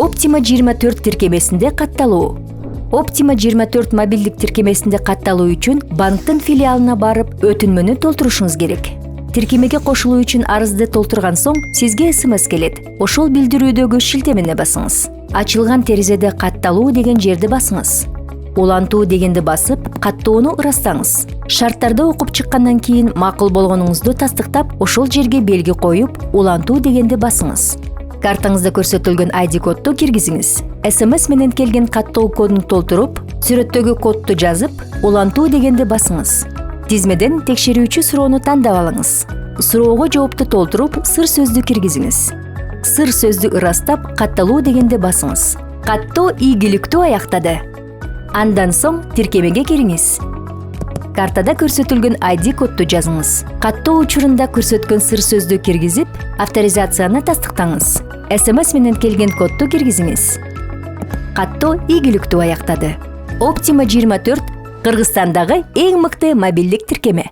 Optima 24 тиркемесинде катталуу. Optima 24 мобилдик тиркемесинде катталуу үчүн банктын филиалына барып, өтүнмөнү толтурушуңуз керек. Тиркемеге кошулуу үчүн арызды толтурган соң сизге СМС келет. Ошол билдирүүдөгү шилтемени басыңыз. Ачылган терезеде катталуу деген жерди басыңыз. Улантуу дегенди басып, каттоону ырастаңыз. Шарттарды окуп чыккандан кийин макул болгонуңузду тастыктап, ошол жерге белги коюп, улантуу дегенди басыңыз. Картаңызда көрсөтүлгөн ID кодду киргизиңиз. СМС менен келген каттоо кодун толтуруп, сүрөттөгү кодду жазып, улантуу дегенди басыңыз. Тизмеден текшерүүчү суроону тандап алыңыз. Суроого жоопту толтуруп, сыр сөздү киргизиңиз. Сыр сөздү ырастап, катталуу дегенди басыңыз. Каттоо ийгиликтүү аяктады. Андан соң тиркемеге кириңиз. Картада көрсөтүлгөн ID кодду жазыңыз. Каттоо учурунда көрсөткөн сыр сөздү киргизип, авторизацияны тастыктаңыз. СМС менен келген кодду киргизиңиз. Каттоо ийгиликтүү аяктады. Optima 24 Кыргызстандагы эң мыкты мобилдик тиркеме.